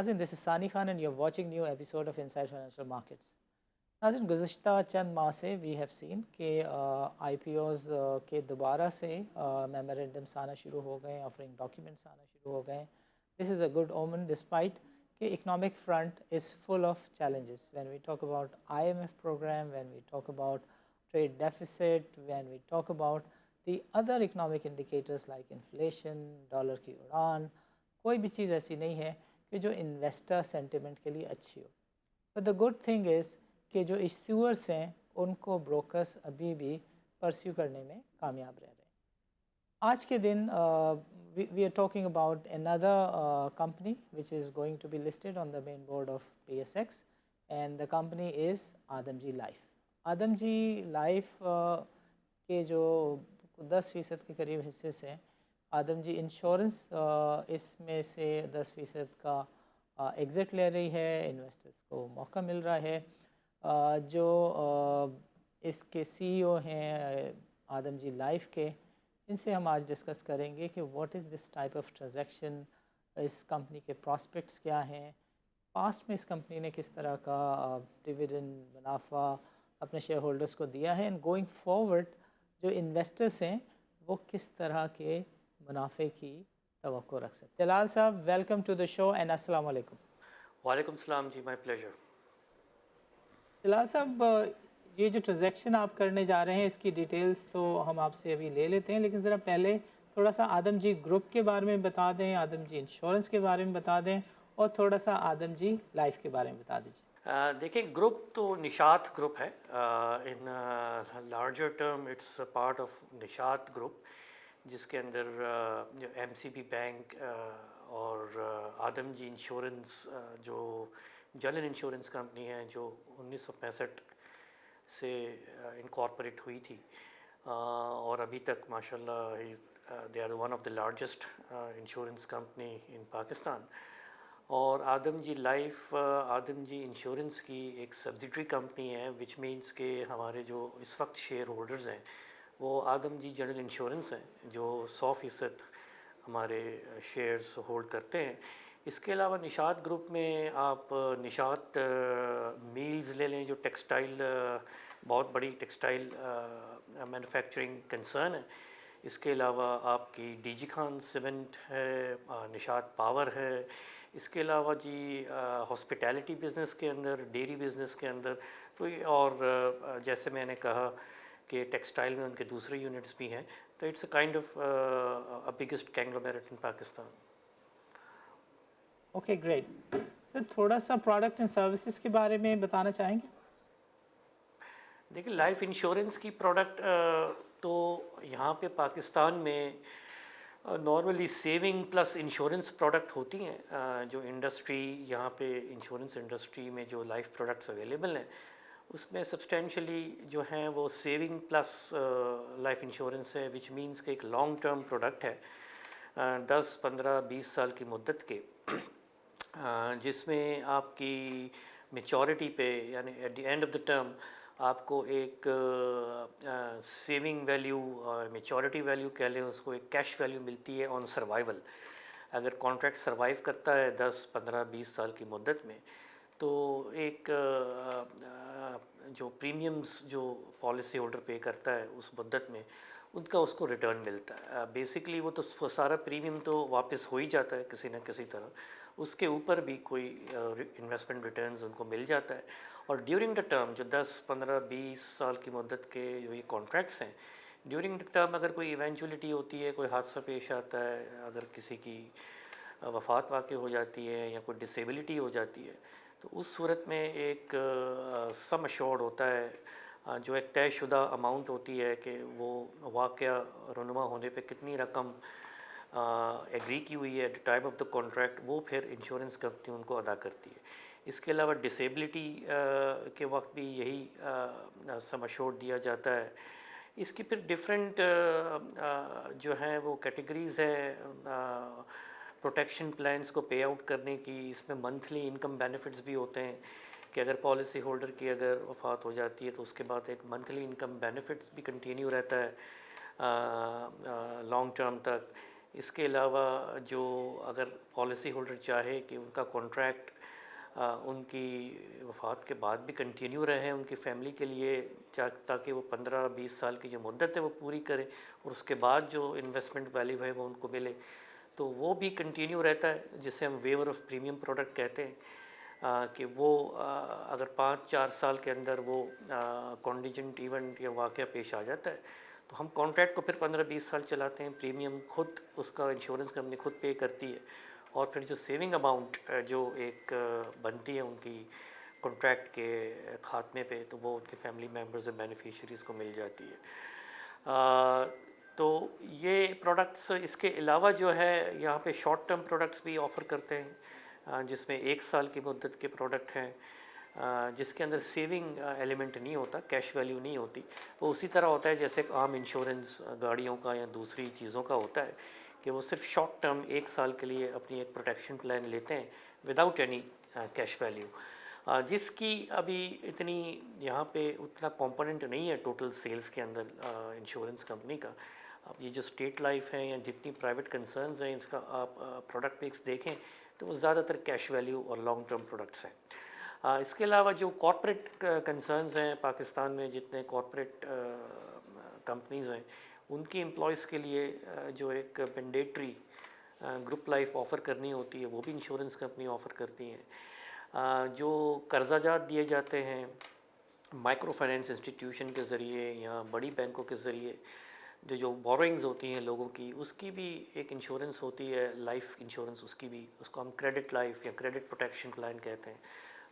ناظرین this is Sani Khan and you are watching new episode of inside financial markets. ناظرین گزشتہ چند ماہ سے وی ہیو سین کہ آئی پی اوز کے دوبارہ سے میمورینڈمس آنا شروع ہو گئے ہیں, آفرنگ ڈاکیومنٹس آنا شروع ہو گئے ہیں. This is a good omen despite کہ economic front is full of challenges. When we talk about I M F programme, when we talk about trade deficit, when we talk about the other economic indicators like inflation, dollar کی اڑان, کوئی بھی چیز ایسی نہیں ہے کہ جو انویسٹر سینٹیمنٹ کے لیے اچھی ہو. But the good thing is کہ جو ایشوئرس ہیں ان کو بروکرس ابھی بھی پرسیو کرنے میں کامیاب رہ رہے ہیں. آج کے دن we are talking about another company which is going to be listed on the main board of PSX, and the company is Adam G life. Adam G life کے جو 10% کے قریب حصے سے آدم جی انشورنس اس میں سے 10% کا ایگزٹ لے رہی ہے, انویسٹرز کو موقع مل رہا ہے. جو اس کے سی ای او ہیں آدم جی لائف کے, ان سے ہم آج ڈسکس کریں گے کہ what is this type of transaction, اس کمپنی کے پراسپیکٹس کیا ہیں, پاسٹ میں اس کمپنی نے کس طرح کا ڈویڈنڈ منافع اپنے شیئر ہولڈرس کو دیا ہے, اینڈ گوئنگ فارورڈ جو انویسٹرس ہیں وہ کس طرح کے منافع کی توقع رکھ سکتے. جلال صاحب welcome to the show and السلام علیکم. وعلیکم السلام جی, مائی پلیجر. جلال صاحب یہ جو ٹرانزیکشن آپ کرنے جا رہے ہیں اس کی ڈیٹیلز تو ہم آپ سے ابھی لے لیتے ہیں, لیکن ذرا پہلے تھوڑا سا آدم جی گروپ کے بارے میں بتا دیں, آدم جی انشورنس کے بارے میں بتا دیں, اور تھوڑا سا آدم جی لائف کے بارے میں بتا دیجیے. دیکھیں گروپ تو نشاط گروپ ہے. In larger term it's part of Nishat group, جس کے اندر جو ایم سی بی بینک اور آدم جی انشورنس جو جنرل انشورنس کمپنی ہے جو 1965 سے انکارپوریٹ ہوئی تھی, اور ابھی تک ماشاء اللہ they are one of the largest insurance company in Pakistan. اور آدم جی لائف آدم جی انشورنس کی ایک سبسڈری کمپنی ہے, وچ مینس کہ ہمارے جو اس وقت شیئر ہولڈرز ہیں وہ آدم جی جنرل انشورنس ہیں جو 100% ہمارے شیئرز ہولڈ کرتے ہیں. اس کے علاوہ نشاط گروپ میں آپ نشاط میلز لے لیں جو ٹیکسٹائل بہت بڑی ٹیکسٹائل مینوفیکچرنگ کنسرن ہے. اس کے علاوہ آپ کی ڈی جی خان سیمنٹ ہے, نشاط پاور ہے. اس کے علاوہ جی ہاسپٹیلٹی بزنس کے اندر, ڈیری بزنس کے اندر تو, اور جیسے میں نے کہا کہ ٹیکسٹائل میں ان کے دوسرے یونٹس بھی ہیں, تو it's a kind of biggest conglomerate in Pakistan. Okay great sir, تھوڑا سا پروڈکٹ اینڈ سروسز کے بارے میں بتانا چاہیں گے؟ دیکھیں لائف انشورنس کی پروڈکٹ تو یہاں پہ پاکستان میں normally saving plus insurance product ہوتی ہیں. جو انڈسٹری یہاں پہ انشورنس انڈسٹری میں جو لائف پروڈکٹس اویلیبل ہیں اس میں سبسٹینشلی جو ہیں وہ سیونگ پلس لائف انشورنس ہے, وچ مینس کہ ایک لانگ ٹرم پروڈکٹ ہے 10, 15, 20 سال کی مدت کے, جس میں آپ کی میچورٹی پہ یعنی at the end of the term آپ کو ایک سیونگ ویلیو, میچورٹی ویلیو کہہ لیں اس کو, ایک کیش ویلیو ملتی ہے آن سروائیول. اگر کانٹریکٹ سروائیو کرتا ہے 10, 15, 20 سال کی مدت میں تو ایک جو پریمیمز جو پالیسی ہولڈر پے کرتا ہے اس مدت میں ان کا اس کو ریٹرن ملتا ہے. بیسکلی وہ تو سارا پریمیم تو واپس ہو ہی جاتا ہے کسی نہ کسی طرح, اس کے اوپر بھی کوئی انویسٹمنٹ ریٹرنز ان کو مل جاتا ہے. اور ڈیورنگ دا ٹرم جو 10, 15, 20 سال کی مدت کے جو یہ کانٹریکٹس ہیں, ڈیورنگ دا ٹرم اگر کوئی ایونچولیٹی ہوتی ہے, کوئی حادثہ پیش آتا ہے, اگر کسی کی وفات واقع ہو جاتی ہے یا کوئی ڈسیبلٹی ہو جاتی ہے, تو اس صورت میں ایک سم ایشورڈ ہوتا ہے جو ایک طے شدہ اماؤنٹ ہوتی ہے کہ وہ واقعہ رونما ہونے پہ کتنی رقم ایگری کی ہوئی ہے at time of the contract, وہ پھر انشورنس کمپنی ان کو ادا کرتی ہے. اس کے علاوہ ڈسیبلٹی کے وقت بھی یہی سم ایشورڈ دیا جاتا ہے. اس کی پھر ڈفرینٹ جو ہیں وہ کیٹیگریز ہیں پروٹیکشن پلانس کو پے آؤٹ کرنے کی. اس میں منتھلی انکم بینیفٹس بھی ہوتے ہیں کہ اگر پالیسی ہولڈر کی اگر وفات ہو جاتی ہے تو اس کے بعد ایک منتھلی انکم بینیفٹس بھی کنٹینیو رہتا ہے لانگ ٹرم تک. اس کے علاوہ جو اگر پالیسی ہولڈر چاہے کہ ان کا کانٹریکٹ ان کی وفات کے بعد بھی کنٹینیو رہے ان کی فیملی کے لیے، تاکہ وہ 15-20 سال کی جو مدت ہے وہ پوری کرے اور اس کے بعد جو انویسٹمنٹ ویلیو ہے وہ ان کو ملے، تو وہ بھی کنٹینیو رہتا ہے، جسے ہم ویور آف پریمیم پروڈکٹ کہتے ہیں، کہ وہ اگر 5-4 سال کے اندر وہ کانٹینجنٹ ایونٹ یا واقعہ پیش آ جاتا ہے تو ہم کانٹریکٹ کو پھر 15-20 سال چلاتے ہیں، پریمیم خود اس کا انشورنس کمپنی خود پے کرتی ہے، اور پھر جو سیونگ اماؤنٹ جو ایک بنتی ہے ان کی کانٹریکٹ کے خاتمے پہ، تو وہ ان کے فیملی ممبرز اور بینیفیشریز کو مل جاتی ہے۔ تو یہ پروڈکٹس، اس کے علاوہ جو ہے یہاں پہ شارٹ ٹرم پروڈکٹس بھی آفر کرتے ہیں، جس میں 1 سال کی مدت کے پروڈکٹ ہیں، جس کے اندر سیونگ ایلیمنٹ نہیں ہوتا، کیش ویلیو نہیں ہوتی، وہ اسی طرح ہوتا ہے جیسے ایک عام انشورنس گاڑیوں کا یا دوسری چیزوں کا ہوتا ہے، کہ وہ صرف شارٹ ٹرم 1 سال کے لیے اپنی ایک پروٹیکشن پلان لیتے ہیں وداؤٹ اینی کیش ویلیو، جس کی ابھی اتنی یہاں پہ اتنا کمپوننٹ نہیں ہے ٹوٹل سیلز کے اندر انشورنس کمپنی کا۔ اب یہ جو اسٹیٹ لائف ہے یا جتنی پرائیویٹ کنسرنز ہیں، اس کا آپ پروڈکٹ مکس دیکھیں تو وہ زیادہ تر کیش ویلیو اور لانگ ٹرم پروڈکٹس ہیں۔ اس کے علاوہ جو کارپوریٹ کنسرنز ہیں پاکستان میں، جتنے کارپوریٹ کمپنیز ہیں، ان کی امپلائیز کے لیے جو ایک مینڈیٹری گروپ لائف آفر کرنی ہوتی ہے، وہ بھی انشورنس کمپنی آفر کرتی ہیں۔ جو قرضہ جات دیے جاتے ہیں مائکرو فائنینس انسٹیٹیوشن کے ذریعے یا بڑی بینکوں کے ذریعے، جو بورنگز ہوتی ہیں لوگوں کی، اس کی بھی ایک انشورنس ہوتی ہے، لائف انشورنس، اس کی بھی، اس کو ہم کریڈٹ لائف یا کریڈٹ پروٹیکشن پلان کہتے ہیں،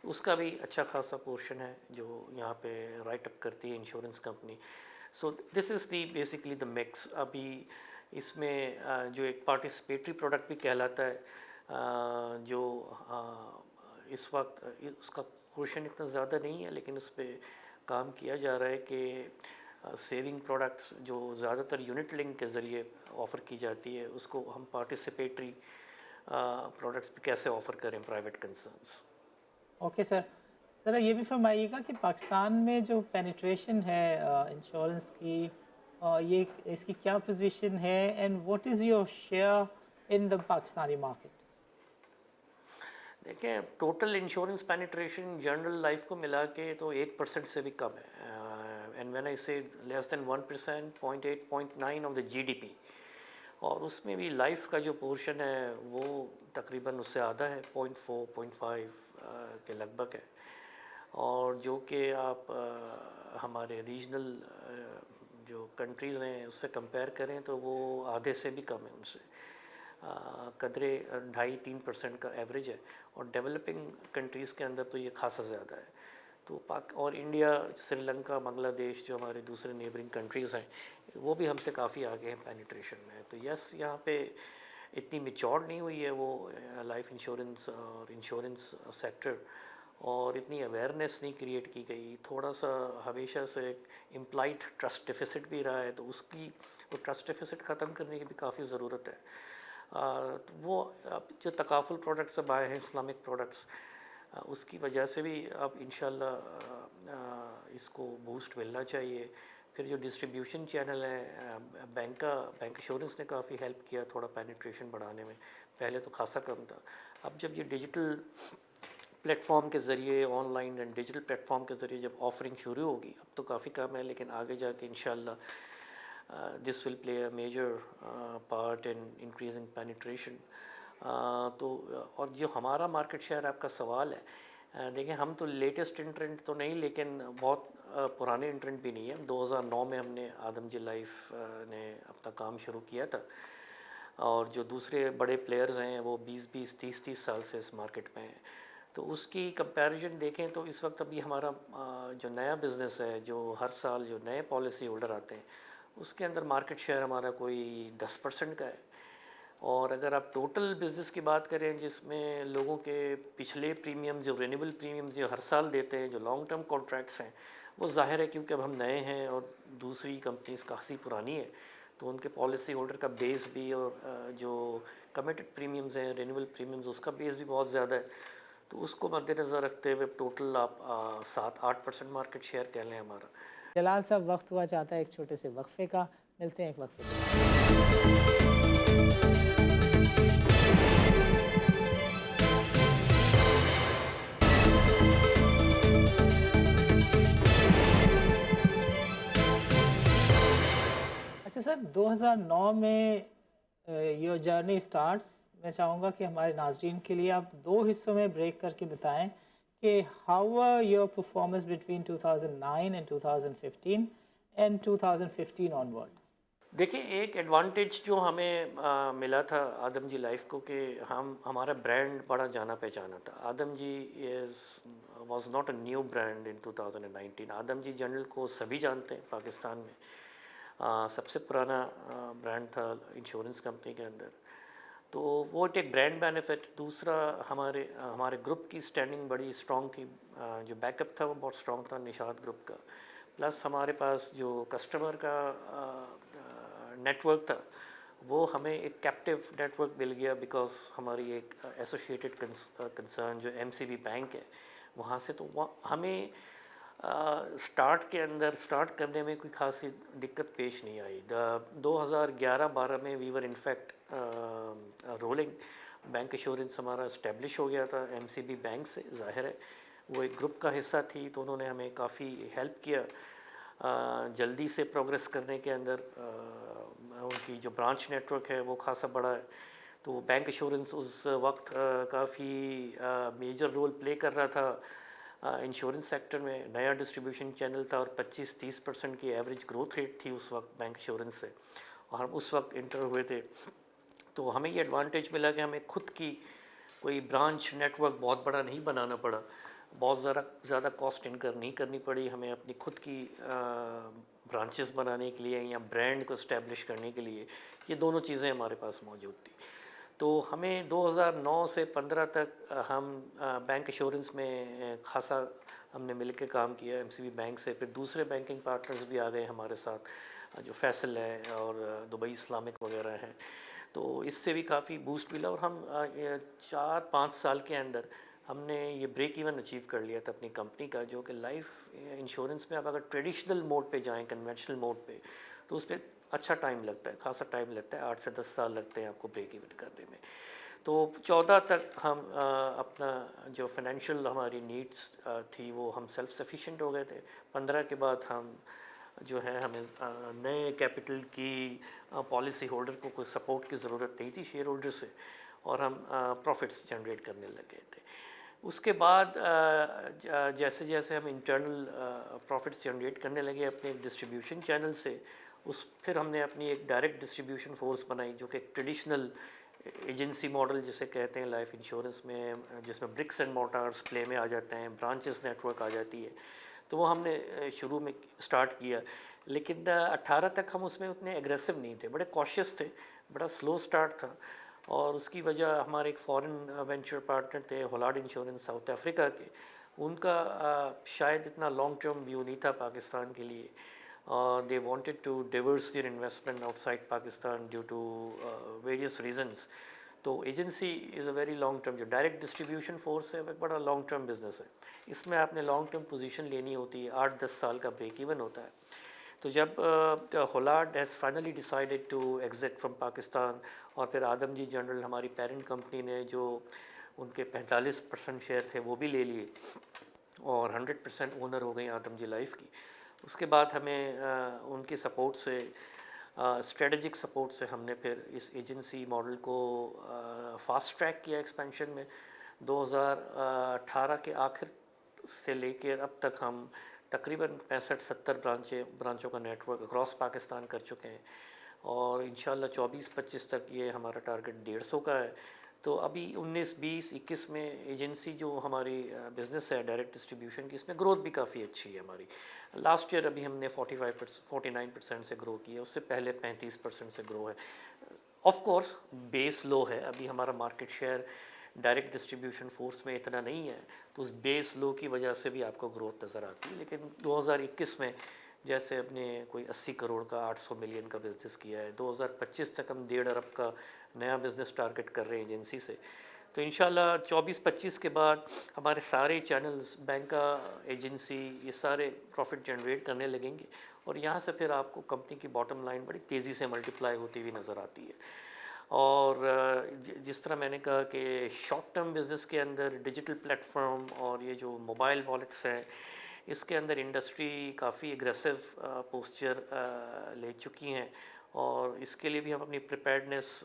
اس کا بھی اچھا خاصا پورشن ہے جو یہاں پہ رائٹ اپ کرتی ہے insurance company. So this is the basically the mix. ابھی اس میں جو ایک پارٹیسپیٹری پروڈکٹ بھی کہلاتا ہے، جو اس وقت اس کا پورشن اتنا زیادہ نہیں ہے، لیکن اس پہ کام کیا جا رہا ہے کہ سیونگ پروڈکٹس جو زیادہ تر یونٹ لنک کے ذریعے آفر کی جاتی ہے، اس کو ہم پارٹیسپیٹری پروڈکٹس بھی کیسے آفر کریں پرائیویٹ کنسرنس۔ اوکے سر، ذرا یہ بھی فرمائیے گا کہ پاکستان میں جو پینیٹریشن ہے انشورنس کی، یہ اس کی کیا پوزیشن ہے، and what is your share in the Pakistani market? دیکھیں، total insurance penetration general life کو ملا کے تو 1% سے بھی کم ہے، اینڈ وین آئی سے لیس دین 1%، 0.8 0.9 آف دا GDP، اور اس میں بھی لائف کا جو پورشن ہے وہ تقریباً اس سے آدھا ہے، 0.4 0.5 کے لگ بھگ ہے، اور جو کہ آپ ہمارے ریجنل جو کنٹریز ہیں اس سے کمپیئر کریں تو وہ آدھے سے بھی کم ہے، ان سے قدرے 2.5-3% کا ایوریج ہے، اور ڈیولپنگ کنٹریز کے اندر تو یہ خاصا زیادہ ہے۔ تو اور انڈیا، سری لنکا، بنگلہ دیش جو ہمارے دوسرے نیبرنگ کنٹریز ہیں، وہ بھی ہم سے کافی آگے ہیں پینیٹریشن میں۔ تو یس، یہاں پہ اتنی میچور نہیں ہوئی ہے وہ لائف انشورنس اور انشورنس سیکٹر، اور اتنی اویئرنیس نہیں کریٹ کی گئی، تھوڑا سا ہمیشہ سے امپلائڈ ٹرسٹ ڈیفیسٹ بھی رہا ہے، تو اس کی وہ ٹرسٹ ڈیفیسٹ ختم کرنے کی بھی کافی ضرورت ہے۔ وہ جو تکافل پروڈکٹس اب آئے ہیں، اسلامک پروڈکٹس، اس کی وجہ سے بھی اب انشاءاللہ اس کو بوسٹ ملنا چاہیے۔ پھر جو ڈسٹریبیوشن چینل ہے، بینک انشورنس نے کافی ہیلپ کیا تھوڑا پینیٹریشن بڑھانے میں، پہلے تو خاصا کم تھا۔ اب جب یہ ڈیجیٹل پلیٹ فارم کے ذریعے، on line and digital plate form کے ذریعے جب آفرنگ شروع ہوگی، اب تو کافی کم ہے، لیکن آگے جا کے انشاءاللہ this will play a major part in increasing penetration۔ تو اور جو ہمارا مارکیٹ شیئر آپ کا سوال ہے، دیکھیں ہم تو لیٹسٹ انٹرنٹ تو نہیں، لیکن بہت پرانے انٹرنٹ بھی نہیں ہے۔ 2009 میں ہم نے آدم جی لائف نے اپنا کام شروع کیا تھا، اور جو دوسرے بڑے پلیئرز ہیں وہ 20-20 30-30 سال سے اس مارکیٹ میں ہیں۔ تو اس کی کمپیریزن دیکھیں تو اس وقت ابھی ہمارا جو نیا بزنس ہے، جو ہر سال جو نئے پالیسی ہولڈر آتے ہیں، اس کے اندر مارکیٹ شیئر ہمارا کوئی 10% کا ہے۔ اور اگر آپ ٹوٹل بزنس کی بات کریں، جس میں لوگوں کے پچھلے پریمیم، جو رینیول پریمیم جو ہر سال دیتے ہیں، جو لانگ ٹرم کانٹریکٹس ہیں، وہ ظاہر ہے کیونکہ اب ہم نئے ہیں اور دوسری کمپنیز کافی پرانی ہے، تو ان کے پالیسی ہولڈر کا بیس بھی، اور جو کمیٹڈ پریمیمز ہیں، رینیول پریمیمز، اس کا بیس بھی بہت زیادہ ہے۔ تو اس کو مد نظر رکھتے ہوئے ٹوٹل آپ 7-8% مارکیٹ شیئر کہہ لیں ہمارا۔ جلال صاحب وقت ہوا چاہتا ہے ایک چھوٹے سے وقفے کا، ملتے ہیں ایک وقفے کے بعد۔ اچھا سر، 2009 میں یور جرنی اسٹارٹس، میں چاہوں گا کہ ہمارے ناظرین کے لیے آپ 2 حصوں میں بریک کر کے بتائیں کہ how your performance between 2009 and 2015 and 2015 on word. دیکھیں، ایک ایڈوانٹیج جو ہمیں ملا تھا آدم جی لائف کو کہ ہمارا برانڈ بڑا جانا پہچانا تھا۔ Adamjee was not a new brand in 2019۔ Adamjee general کو سبھی جانتے ہیں پاکستان میں، سب سے پرانا برانڈ تھا انشورنس کمپنی کے اندر، تو وہ ایک برانڈ بینیفٹ۔ دوسرا، ہمارے گروپ کی اسٹینڈنگ بڑی اسٹرانگ تھی، جو بیک اپ تھا وہ بہت اسٹرانگ تھا نشاد گروپ کا، پلس ہمارے پاس جو کسٹمر کا نیٹ ورک تھا وہ ہمیں ایک کیپٹیو نیٹ ورک مل گیا، بیکاز ہماری ایک ایسوسیٹڈ کنسرن جو ایم سی بی بینک ہے وہاں سے، تو ہمیں اسٹارٹ کرنے میں کوئی خاصی دقت پیش نہیں آئی۔ 2011-12 میں وی ور انفیکٹ رولنگ، بینک ایشورنس ہمارا اسٹیبلش ہو گیا تھا ایم سی بی بینک سے، ظاہر ہے وہ ایک گروپ کا حصہ تھی تو انہوں نے ہمیں کافی ہیلپ کیا جلدی سے پروگریس کرنے کے اندر۔ ان کی جو برانچ نیٹ ورک ہے وہ خاصا بڑا ہے، تو بینک ایشورنس اس وقت کافی میجر رول پلے کر رہا تھا انشورنس سیکٹر میں، نیا ڈسٹریبیوشن چینل تھا اور 25-30% کی ایوریج گروتھ ریٹ تھی اس وقت بینک ایشورنس سے، اور ہم اس وقت انٹر ہوئے تھے، تو ہمیں یہ ایڈوانٹیج ملا کہ ہمیں خود کی کوئی برانچ نیٹ ورک بہت بڑا نہیں بنانا پڑا، بہت زیادہ کاسٹ انکر نہیں کرنی پڑی ہمیں اپنی خود کی برانچز بنانے کے لیے یا برانڈ کو اسٹیبلش کرنے کے لیے، یہ دونوں چیزیں ہمارے پاس موجود تھیں۔ تو ہمیں 2009 سے 15 تک ہم بینک ایشورنس میں خاصا ہم نے مل کے کام کیا ایم سی بی بینک سے، پھر دوسرے بینکنگ پارٹنرز بھی آ گئے ہمارے ساتھ، جو فیصل ہے اور دبئی اسلامک وغیرہ ہیں، تو اس سے بھی کافی بوسٹ ملا، اور ہم 4-5 سال کے اندر ہم نے یہ بریک ایون اچیو کر لیا تھا اپنی کمپنی کا، جو کہ لائف انشورنس میں آپ اگر ٹریڈیشنل موڈ پہ جائیں، کنونشنل موڈ پہ، تو اس پہ اچھا ٹائم لگتا ہے، خاصا ٹائم لگتا ہے، 8 سے 10 سال لگتے ہیں آپ کو بریک ایون کرنے میں۔ تو 14 تک ہم اپنا جو فائنینشیل ہماری نیڈس تھی وہ ہم سیلف سفیشینٹ ہو گئے تھے۔ 15 کے بعد ہم جو ہے ہمیں نئے کیپٹل کی پالیسی ہولڈر کو کوئی سپورٹ کی ضرورت نہیں تھی شیئر ہولڈر سے، اور ہم پروفٹس جنریٹ کرنے لگے تھے۔ اس کے بعد جیسے جیسے ہم انٹرنل پروفٹس جنریٹ کرنے لگے اپنے ڈسٹریبیوشن چینل سے، پھر ہم نے اپنی ایک ڈائریکٹ ڈسٹریبیوشن فورس بنائی، جو کہ ایک ٹریڈیشنل ایجنسی ماڈل جسے کہتے ہیں لائف انشورنس میں، جس میں برکس اینڈ مورٹارز پلے میں آ جاتے ہیں، برانچز نیٹ ورک آ جاتی ہے، تو وہ ہم نے شروع میں اسٹارٹ کیا، لیکن 18 تک ہم اس میں اتنے ایگریسو نہیں تھے، بڑے کوشیس تھے، بڑا سلو اسٹارٹ تھا، اور اس کی وجہ ہمارے ایک فورن وینچر پارٹنر تھے ہولاڈ انشورنس ساؤتھ افریقہ کے، ان کا شاید اتنا لانگ ٹرم ویو نہیں تھا پاکستان کے لیے، they wanted to diverse their investment outside Pakistan due to various reasons۔ تو agency is a very long term, جو ڈائریکٹ ڈسٹریبیوشن فورس ہے وہ ایک بڑا لانگ ٹرم بزنس ہے، اس میں آپ نے لانگ ٹرم پوزیشن لینی ہوتی ہے، 8-10 سال کا بریک ایون ہوتا ہے۔ تو جب Hollard has finally decided to exit from Pakistan, اور پھر آدم جی جنرل ہماری پیرنٹ کمپنی نے جو ان کے 45% شیئر تھے وہ بھی لے لیے، اور 100% اونر ہو گئی آدم جی لائف کی۔ اس کے بعد ہمیں ان کی سپورٹ سے، اسٹریٹجک سپورٹ سے، ہم نے پھر اس ایجنسی ماڈل کو فاسٹ ٹریک کیا ایکسپینشن میں۔ 2018 کے آخر سے لے کے اب تک ہم تقریباً 65-70 برانچوں کا نیٹ ورک اکراس پاکستان کر چکے ہیں، اور انشاءاللہ 24-25 تک یہ ہمارا ٹارگٹ 150 کا ہے۔ تو ابھی 19-20-21 میں ایجنسی جو ہماری بزنس ہے ڈائریکٹ ڈسٹریبیوشن کی، اس میں گروتھ بھی کافی اچھی ہے ہماری۔ لاسٹ ایئر ابھی ہم نے 49% سے گرو کیا، اس سے پہلے 35% سے گرو ہے۔ آف کورس بیس لو ہے، ابھی ہمارا market share direct distribution force میں اتنا نہیں ہے، تو اس بیس لو کی وجہ سے بھی آپ کو گروتھ نظر آتی ہے، لیکن 2021 میں جیسے ہم نے کوئی 80 کروڑ کا 800 ملین کا بزنس کیا ہے، 2025 تک ہم 1.5 ارب کا نیا بزنس ٹارگٹ کر رہے ہیں ایجنسی سے، تو انشاءاللہ 24-25 کے بعد ہمارے سارے چینلز، بینکا، ایجنسی، یہ سارے پروفٹ جنریٹ کرنے لگیں گے، اور یہاں سے پھر آپ کو کمپنی کی باٹم لائن بڑی تیزی سے ملٹیپلائی ہوتی ہوئی نظر آتی ہے۔ اور جس طرح میں نے کہا کہ شارٹ ٹرم بزنس کے اندر ڈیجیٹل پلیٹ فارم اور یہ جو موبائل والیٹس ہیں، اس کے اندر انڈسٹری کافی اگریسو پوسچر لے چکی ہیں، اور اس کے لیے بھی ہم اپنی پریپیئرڈنس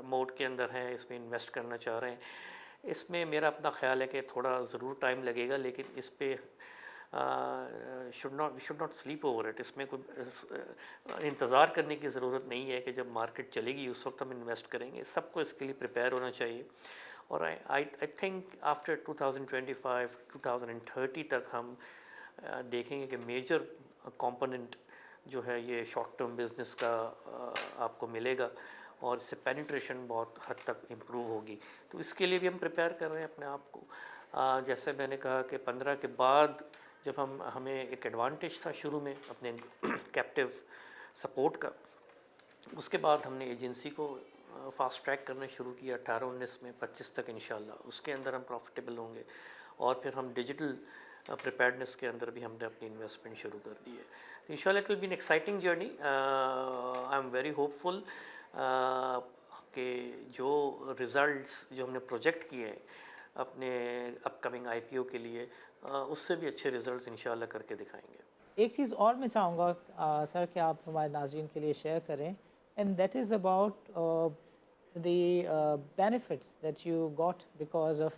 موڈ کے اندر ہیں، اس میں انویسٹ کرنا چاہ رہے ہیں۔ اس میں میرا اپنا خیال ہے کہ تھوڑا ضرور ٹائم لگے گا، لیکن اس پہ should not sleep over it. اس میں کوئی انتظار کرنے کی ضرورت نہیں ہے کہ جب مارکیٹ چلے گی اس وقت ہم انویسٹ کریں گے، سب کو اس کے لیے پریپیئر ہونا چاہیے۔ اور آئی تھنک آفٹر 2025 2030 تک ہم دیکھیں گے کہ میجر کمپوننٹ جو ہے یہ شارٹ ٹرم بزنس کا آپ کو ملے گا، اور اس سے پینیٹریشن بہت حد تک امپروو ہوگی۔ تو اس کے لیے بھی ہم پریپیئر کر رہے ہیں اپنے آپ کو۔ جیسے میں نے کہا کہ 15 کے بعد جب ہمیں ایک ایڈوانٹیج تھا شروع میں اپنے کیپٹیو سپورٹ کا، اس کے بعد ہم نے ایجنسی کو فاسٹ ٹریک کرنا شروع کیا 18-19 میں، 25 تک انشاءاللہ اس کے اندر ہم پروفیٹیبل ہوں گے، اور پھر ہم ڈیجیٹل پریپیئرڈنس کے اندر بھی ہم نے اپنی انویسٹمنٹ شروع کر دی ہے۔ تو انشاءاللہ it will be an exciting journey. I am very hopeful کہ جو ریزلٹس جو ہم نے پروجیکٹ کیے ہیں اپنے اپ کمنگ آئی پی او کے لیے، اس سے بھی اچھے ریزلٹس انشاءاللہ کر کے دکھائیں گے۔ ایک چیز اور میں چاہوں گا سر کہ آپ ہمارے ناظرین کے لیے شیئر کریں، and that is about the benefits that you got because of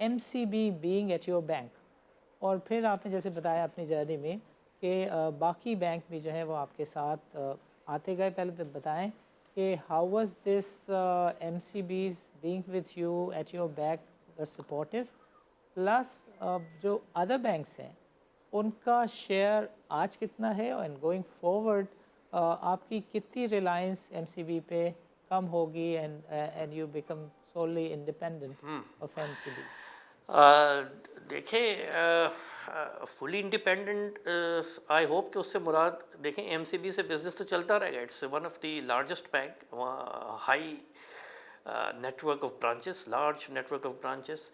MCB being at your bank, اور پھر آپ نے جیسے بتایا اپنی جرنی میں کہ باقی بینک بھی جو ہے وہ آپ کے ساتھ آتے گئے۔ پہلے تو بتائیں کہ how was this MCBs being with you at your bank supportive, plus جو ادر بینکس ہیں ان کا شیئر آج کتنا ہے، اینڈ گوئنگ فارورڈ آپ کی کتنی ریلائنس MCB پہ کم ہوگی، and you become solely independent of MCB؟ دیکھیں فلی انڈیپینڈنٹ، آئی ہوپ کہ اس سے مراد دیکھیں MCB سے بزنس تو چلتا رہے گا، it's one of the largest bank, وہاں high network of branches, large network of branches.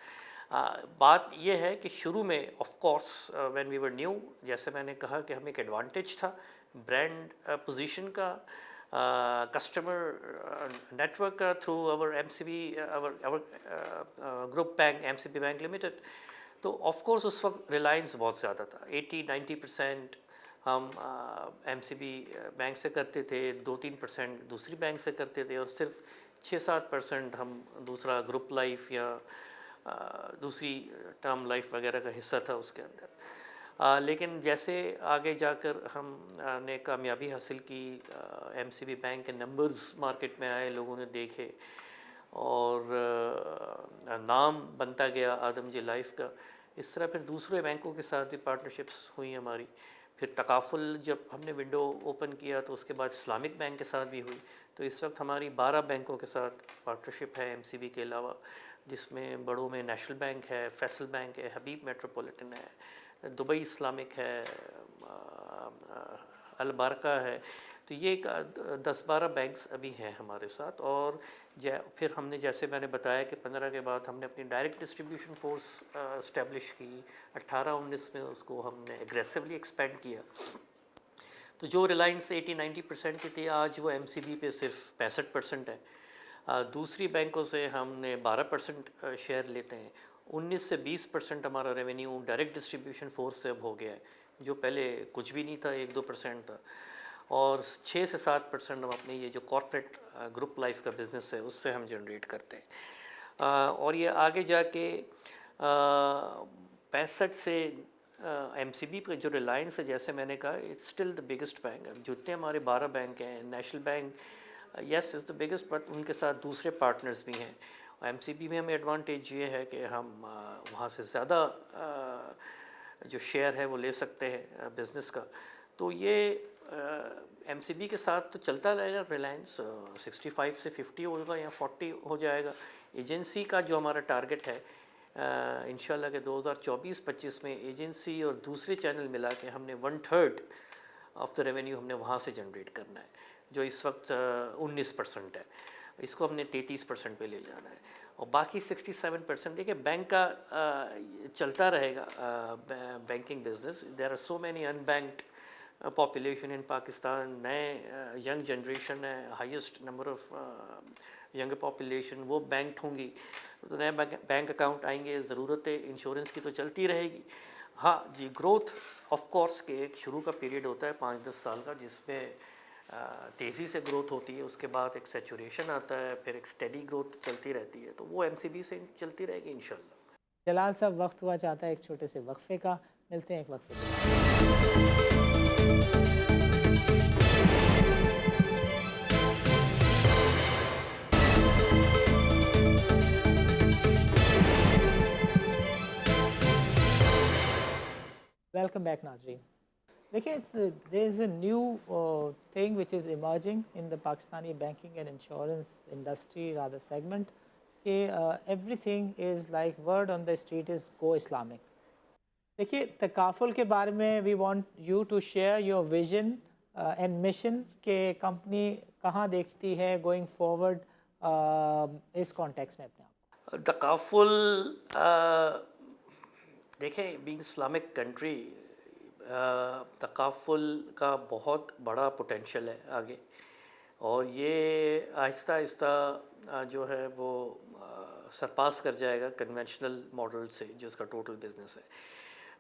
بات یہ ہے کہ شروع میں of course when we were new, جیسے میں نے کہا کہ ہمیں ایک ایڈوانٹیج تھا برانڈ پوزیشن کا، کسٹمر نیٹ ورک کا through our MCB group bank MCB bank limited. تو آف کورس اس وقت ریلائنس بہت زیادہ تھا، 80-90% ہم MCB بینک سے کرتے تھے، 2-3% دوسری بینک سے کرتے تھے، اور صرف 6-7% ہم دوسرا گروپ لائف یا دوسری ٹرم لائف وغیرہ کا حصہ تھا اس کے اندر۔ لیکن جیسے آگے جا کر ہم نے کامیابی حاصل کی، MCB بینک کے نمبرز مارکیٹ میں آئے، لوگوں نے دیکھے، اور نام بنتا گیا آدم جی لائف کا۔ اس طرح پھر دوسرے بینکوں کے ساتھ بھی پارٹنرشپس ہوئی ہماری، پھر تکافل جب ہم نے ونڈو اوپن کیا تو اس کے بعد اسلامک بینک کے ساتھ بھی ہوئی۔ تو اس وقت ہماری 12 بینکوں کے ساتھ پارٹنرشپ ہے MCB کے علاوہ، جس میں بڑوں میں نیشنل بینک ہے، فیصل بینک ہے، حبیب میٹروپولیٹن ہے، دبئی اسلامک ہے، البرکہ ہے۔ تو یہ 10-12 بینکس ابھی ہیں ہمارے ساتھ، اور پھر ہم نے جیسے میں نے بتایا کہ 15 کے بعد ہم نے اپنی ڈائریکٹ ڈسٹریبیوشن فورس اسٹیبلش کی، 18-19 میں اس کو ہم نے اگریسولی ایکسپینڈ کیا۔ تو جو ریلائنس 80-90% کی تھی، آج وہ MCB پہ صرف 65% ہے۔ دوسری بینکوں سے ہم نے 12% شیئر لیتے ہیں، 19 سے 20% ہمارا ریونیو ڈائریکٹ ڈسٹریبیوشن فورس سے اب ہو گیا ہے، جو پہلے کچھ بھی نہیں تھا، 1-2% تھا، اور 6 سے 7% ہم اپنے یہ جو کارپوریٹ گروپ لائف کا بزنس ہے اس سے ہم جنریٹ کرتے ہیں۔ اور یہ آگے جا کے 65 سے MCB پہ جو ریلائنس ہے، جیسے میں نے کہا it's still the biggest bank. جتنے ہمارے 12 بینک ہیں، national bank yes is the biggest, but ان کے ساتھ دوسرے پارٹنرز بھی ہیں۔ MCB میں ہمیں ایڈوانٹیج یہ ہے کہ ہم وہاں سے زیادہ جو شیئر ہے وہ لے سکتے ہیں بزنس کا۔ تو یہ MCB کے ساتھ تو چلتا رہے گا، ریلائنس 65 سے 50 ہوگا یا 40 ہو جائے گا۔ ایجنسی کا جو ہمارا ٹارگٹ ہے انشاءاللہ کہ 2024-25 میں ایجنسی اور دوسرے چینل ملا کے ہم نے 1/3 آف دا ریونیو ہم نے وہاں سے جنریٹ کرنا ہے، جو اس وقت 19% ہے، اس کو ہم نے 33% پہ لے جانا ہے۔ اور باقی 67% دیکھیں بینک کا چلتا رہے گا banking business. There are so many unbanked population in Pakistan. نئے ینگ جنریشن ہے, highest number of young population وہ بینکڈ ہوں گی, تو نئے بینک اکاؤنٹ آئیں گے, ضرورتیں انشورنس کی تو چلتی رہے گی. ہاں جی, گروتھ آف کورس کہ ایک شروع کا پیریڈ ہوتا ہے 5-10 سال کا جس میں تیزی سے گروتھ ہوتی ہے, اس کے بعد ایک سیچوریشن آتا ہے, پھر ایک اسٹڈی گروتھ چلتی رہتی ہے, تو وہ ایم سی بی سے چلتی رہے گی انشاءاللہ. جلال صاحب وقت ہوا چاہتا ہے ایک چھوٹے سے وقفے کا, ملتے ہیں ایک وقفے کے. ویلکم بیک ناظرین. دیکھیں there is a new thing which is emerging in the Pakistani banking and insurance industry rather segment کہ everything is like word on the street is go Islamic. دیکھیے تکافل کے بارے میں we want you to share your vision and mission کہ company کہاں دیکھتی ہے گوئنگ فارورڈ اس کانٹیکس میں اپنے آپ کو. تکافل دیکھیں بینگ اسلامک کنٹری تکافل کا بہت بڑا پوٹینشیل ہے آگے, اور یہ آہستہ آہستہ جو ہے وہ سرپاس کر جائے گا کنونشنل ماڈل سے جو اس کا ٹوٹل بزنس ہے.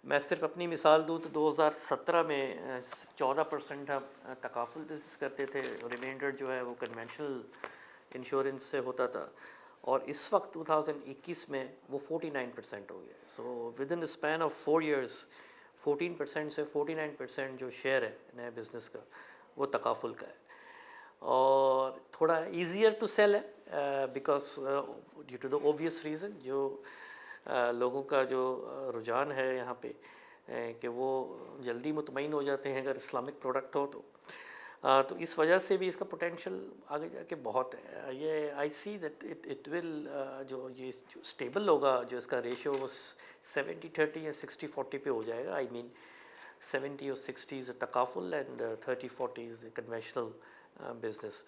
میں صرف اپنی مثال دوں تو 2017 میں 14% ہم تکافل بزنس کرتے تھے, ریمائنڈر جو ہے وہ کنونشنل انشورنس سے ہوتا تھا, اور اس وقت 2021 میں وہ 49% ہو گیا. So with in the span of 4 years 14% سے 49% جو شیئر ہے نئے بزنس کا وہ تکافل کا ہے, اور تھوڑا ایزیئر ٹو سیل ہے because due to the obvious reason جو لوگوں کا جو رجحان ہے یہاں پہ کہ وہ جلدی مطمئن ہو جاتے ہیں اگر اسلامک پروڈکٹ ہو تو اس وجہ سے بھی اس کا پوٹینشیل آگے جا کے بہت ہے. یہ آئی سی دیٹ اٹ ول جو اسٹیبل ہوگا, جو اس کا ریشو وہ 70-30 یا 60-40 پہ ہو جائے گا. آئی مین 70 اور 60 از اے تکافل اینڈ 30-40 is a conventional business.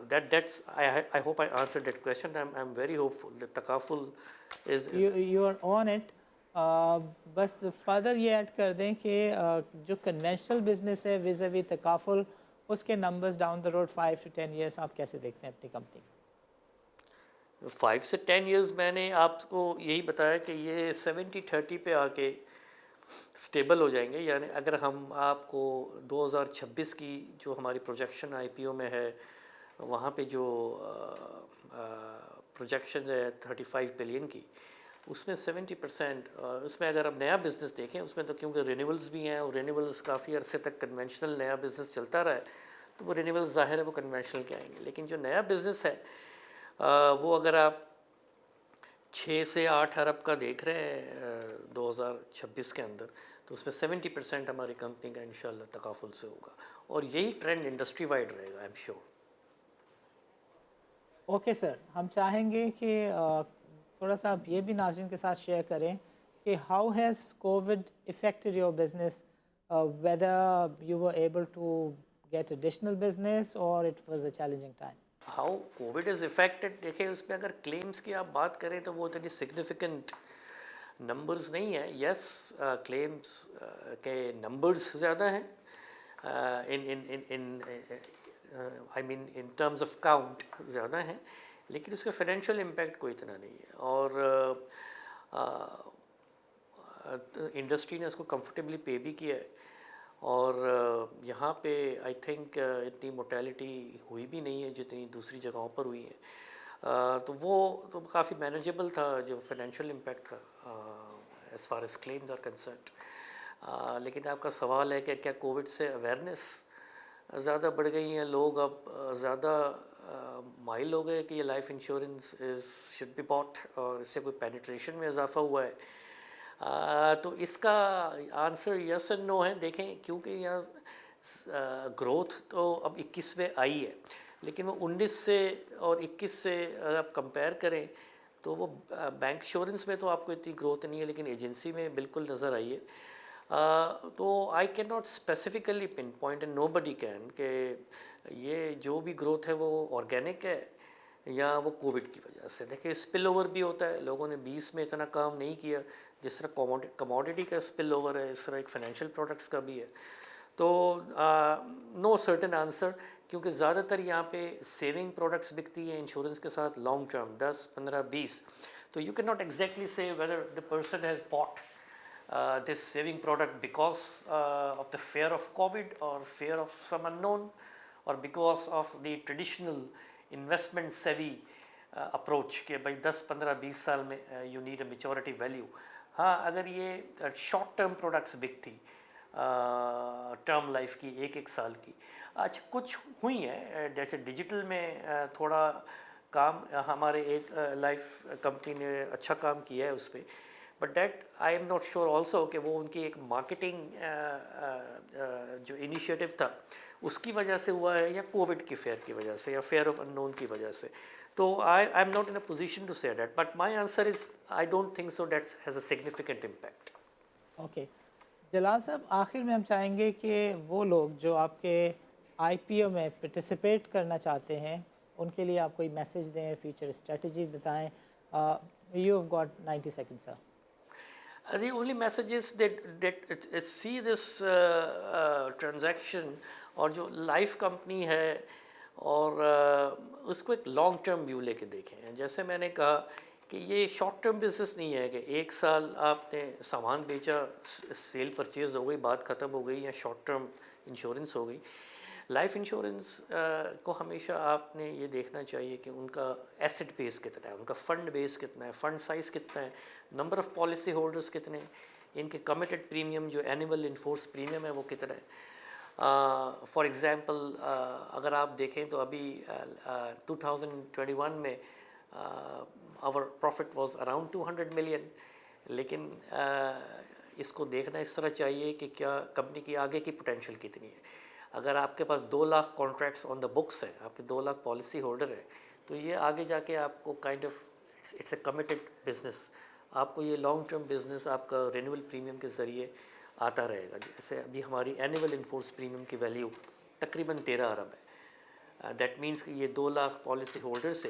That's I hope I answered that question. I'm very hopeful that takaful is you are on it. بس فردر یہ ایڈ کر دیں کہ جو کنونشنل بزنس ہے ویز اوی تکافل, اس کے numbers down the road 5 to 10 years آپ کیسے دیکھتے ہیں اپنی کمپنی کو؟ 5 سے 10 years میں نے آپ کو یہی بتایا کہ یہ 70-30 پہ آ کے اسٹیبل ہو جائیں گے. یعنی اگر ہم آپ کو 2026 کی جو ہماری پروجیکشن آئی پی او میں ہے وہاں پہ جو پروجیکشن ہے 35 بلین کی, اس میں 70% اس میں اگر ہم نیا بزنس دیکھیں اس میں تو کیونکہ رینیولز بھی ہیں, اور رینیولز کافی عرصے تک کنونشنل نیا بزنس چلتا رہا ہے تو وہ رینیولز ظاہر ہے وہ کنونشنل کے آئیں گے. لیکن جو نیا بزنس ہے وہ اگر آپ 6 سے 8 ارب کا دیکھ رہے ہیں 2026 کے اندر, تو اس میں 70% ہماری کمپنی کا انشاءاللہ تکافل سے ہوگا, اور یہی ٹرینڈ انڈسٹری وائڈ رہے گا I am sure. Okay sir, ہم چاہیں گے کہ تھوڑا سا آپ یہ بھی ناظرین کے ساتھ شیئر کریں کہ how has COVID affected your business, whether you were able to get additional business اور it was a challenging time. How COVID is affected, دیکھیں اس میں اگر کلیمز کی آپ بات کریں تو وہ اتنی سگنیفیکنٹ نمبرز نہیں ہیں. یس کلیمز کے نمبرز زیادہ ہیں آئی مین ان ٹرمز آف کاؤنٹ زیادہ ہیں, لیکن اس کا فائنینشیل امپیکٹ کوئی اتنا نہیں ہے, اور انڈسٹری نے اس کو کمفرٹیبلی پے بھی کیا ہے, اور یہاں پہ آئی تھنک اتنی موٹیلٹی ہوئی بھی نہیں ہے جتنی دوسری جگہوں پر ہوئی ہے, تو وہ تو کافی مینیجیبل تھا جو فائنینشیل امپیکٹ تھا as far as claims are concerned. لیکن آپ کا سوال ہے کہ کیا کووڈ سے اویئرنیس زیادہ بڑھ گئی ہیں, لوگ اب زیادہ مائل ہو گئے کہ یہ لائف انشورنس شوڈ بی باٹ, اور اس سے کوئی پینیٹریشن میں اضافہ ہوا ہے؟ تو اس کا آنسر یس اینڈ نو ہے. دیکھیں کیونکہ یہاں گروتھ تو اب 21 میں آئی ہے, لیکن وہ 19 سے اور 21 سے اگر آپ کمپیئر کریں تو وہ بینک انشورنس میں تو آپ کو اتنی گروتھ نہیں ہے, لیکن ایجنسی میں بالکل نظر آئی ہے. تو I can not specifically pinpoint and nobody can کہ یہ جو بھی گروتھ ہے وہ آرگینک ہے یا وہ کووڈ کی وجہ سے. دیکھیں اسپل اوور بھی ہوتا ہے, لوگوں نے 20 میں اتنا کام نہیں کیا جس طرح کموڈیٹی کا اسپل اوور ہے, اس طرح ایک فائنینشیل پروڈکٹس کا بھی ہے. تو نو سرٹن آنسر, کیونکہ زیادہ تر یہاں پہ سیونگ پروڈکٹس بکتی ہیں انشورنس کے ساتھ لانگ ٹرم 10 15 20. تو you can not exactly say whether the person has bought this saving product because of the fear of COVID or fear of some unknown, or because of the traditional investment savvy approach کہ بھائی 10 15 20 سال میں you need a maturity value. ہاں اگر یہ short term products بکتی term life کی 1 سال کی, اچھا کچھ ہوئی ہیں جیسے ڈیجیٹل میں تھوڑا کام ہمارے ایک لائف کمپنی نے اچھا کام کیا ہے اس پہ, but that I am not sure also کہ وہ ان کی ایک مارکیٹنگ جو انیشیٹو تھا اس کی وجہ سے ہوا ہے یا کووڈ کی فیئر کی وجہ سے یا فیئر آف ان نون کی وجہ سے. تو I am not in a position to say that, but my answer is I don't think so that has a significant impact. Okay Jalal Sahab, آخر میں ہم چاہیں گے کہ وہ لوگ جو آپ کے آئی پی او میں پارٹیسپیٹ کرنا چاہتے ہیں ان کے لیے آپ کوئی میسیج دیں, فیوچر اسٹریٹجی بتائیں. You have got 90 seconds sir. The only message is that see this transaction, اور جو لائف کمپنی ہے اور اس کو ایک لانگ ٹرم ویو لے کے دیکھیں. جیسے میں نے کہا کہ یہ شارٹ ٹرم بزنس نہیں ہے کہ 1 سال آپ نے سامان بیچا, سیل پرچیز ہو گئی, بات ختم ہو گئی, یا شارٹ ٹرم انشورنس ہو گئی. لائف انشورنس کو ہمیشہ آپ نے یہ دیکھنا چاہیے کہ ان کا ایسٹ بیس کتنا ہے, ان کا فنڈ بیس کتنا ہے, فنڈ سائز کتنا ہے, نمبر آف پالیسی ہولڈرز کتنے ہیں, ان کے کمیٹڈ پریمیم جو اینول انفورس پریمیم ہے وہ کتنا ہے. فار ایگزامپل اگر آپ دیکھیں تو ابھی 2021 میں آور پروفٹ واز اراؤنڈ 200 ملین, لیکن اس کو دیکھنا اس طرح چاہیے کہ کیا کمپنی کی آگے کی پوٹینشیل کتنی ہے. اگر آپ کے پاس 2 lakh contracts on the books ہیں, آپ کے 2 لاکھ پالیسی ہولڈر ہیں, تو یہ آگے جا کے آپ کو kind of it's a committed business, آپ کو یہ لانگ ٹرم بزنس آپ کا رینیول پریمیم کے ذریعے آتا رہے گا. جیسے ابھی ہماری اینول انفورس پریمیم کی ویلیو تقریباً 13 ارب ہے. دیٹ مینس کہ یہ 2 لاکھ پالیسی ہولڈر سے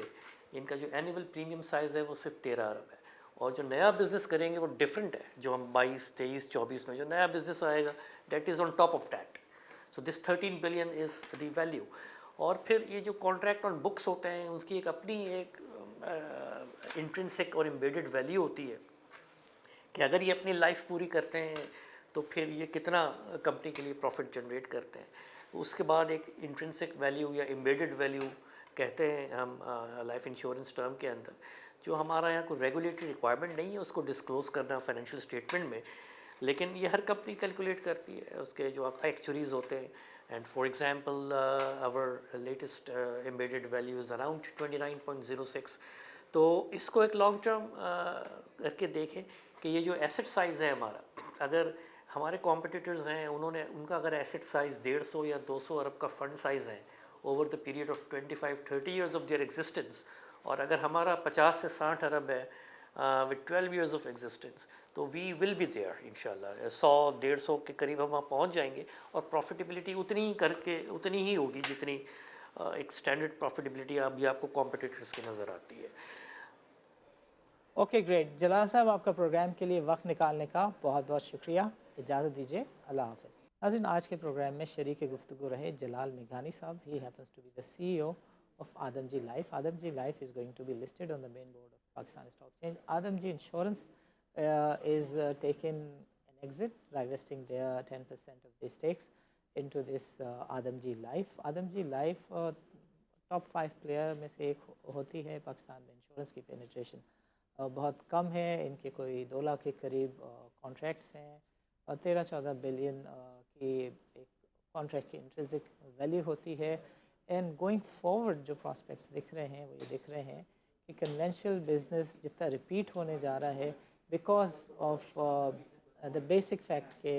ان کا جو اینول پریمیم سائز ہے وہ صرف 13 ارب ہے. اور جو نیا بزنس کریں گے وہ ڈفرینٹ ہے, جو ہم 22 23 24 میں جو نیا بزنس آئے گا that is on top of that. So this 13 billion is the value. اور پھر یہ جو کانٹریکٹ آن بکس ہوتے ہیں اس کی ایک اپنی ایک انٹرنسک اور امبیڈڈ ویلیو ہوتی ہے کہ اگر یہ اپنی لائف پوری کرتے ہیں تو پھر یہ کتنا کمپنی کے لیے پروفٹ جنریٹ کرتے ہیں. اس کے بعد ایک انٹرنسک ویلیو یا امبیڈڈ ویلیو کہتے ہیں ہم لائف انشورنس ٹرم کے اندر, جو ہمارا یہاں کوئی ریگولیٹری ریکوائرمنٹ نہیں ہے اس کو ڈسکلوز کرنا فائنینشیل اسٹیٹمنٹ میں, لیکن یہ ہر کمپنی کیلکولیٹ کرتی ہے. اس کے جو ایکچوریز ہوتے ہیں, and for example our latest embedded value is around 29.06. تو اس کو ایک لانگ ٹرم کر کے دیکھیں کہ یہ جو ایسٹ سائز ہے ہمارا, اگر ہمارے کمپٹیٹرز ہیں ان کا اگر ایسٹ سائز 150 یا 200 ارب کا فنڈ سائز ہے over the period of 25-30 years of their existence, اور اگر ہمارا 50 سے 60 ارب ہے with 12 years of existence, تو وی ول بی دیئر انشاءاللہ. 100-150 کے قریب ہم وہاں پہنچ جائیں گے, اور پروفیٹیبلٹی اتنی ہی ہوگی جتنی ایک اسٹینڈرڈ پروفیٹیبلٹی ابھی آپ کو کمپٹیٹرز کی نظر آتی ہے. Okay great. جلال صاحب آپ کا پروگرام کے لیے وقت نکالنے کا بہت بہت شکریہ. اجازت دیجیے, اللہ حافظ. ناظرین, آج کے پروگرام میں شریک گفتگو رہے جلال میگھانی Sahab. He happens to be the CEO of Adamji Life. Adamji Life is going to be listed on the main board of Pakistan Stock Exchange. Adamji Insurance is taking an exit, divesting their 10% of the stakes into this Adamji Life. Adamji Life top 5 player میں سے ایک ہوتی ہے. پاکستان میں insurance کی penetration بہت کم ہے. ان کے کوئی 2 لاکھ کے قریب کانٹریکٹس ہیں, اور 13-14 بلین کی ایک کانٹریکٹ کی انٹرنسک ویلیو ہوتی ہے. اینڈ گوئنگ فارورڈ جو پراسپیکٹس دکھ رہے ہیں وہ یہ دکھ رہے ہیں کہ کنونشنل بزنس جتنا ریپیٹ ہونے جا رہا ہے because of the basic fact کہ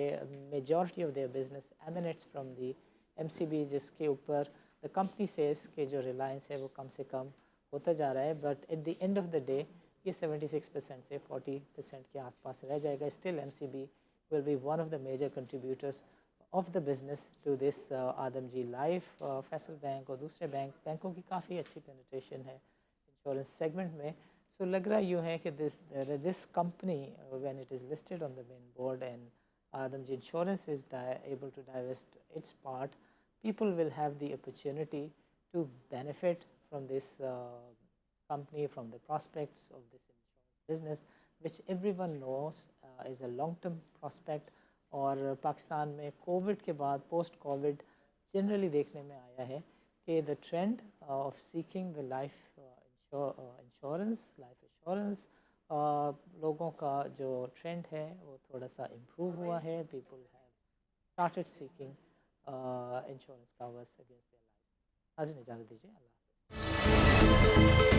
majority of their business emanates from the MCB, جس کے اوپر دا کمپنی سیز کہ جو ریلائنس ہے وہ کم سے کم ہوتا جا رہا ہے. But at the end of the day یہ 76% سے 40% کے آس پاس رہ جائے گا. Still MCB will be one of the major contributors of the business to this Adamji Life. Faisal bank اور دوسرے بینکوں کی کافی اچھی پینیٹریشن ہے انشورنس سیگمنٹ میں. سو لگ رہا یوں ہے کہ this company when it is listed on the main board and Adamji Insurance is able to divest its part, people will have the opportunity to benefit from this company, from the prospects of this insurance business, which everyone knows is a long-term prospect. اور پاکستان میں Covid کے بعد post Covid generally دیکھنے میں آیا ہے کہ the trend of seeking the life insurance لوگوں کا جو ٹرینڈ ہے وہ تھوڑا سا امپروو ہوا ہے. People have started seeking insurance covers against their life. ناظرین اجازت دیجیے. اللہ حافظ.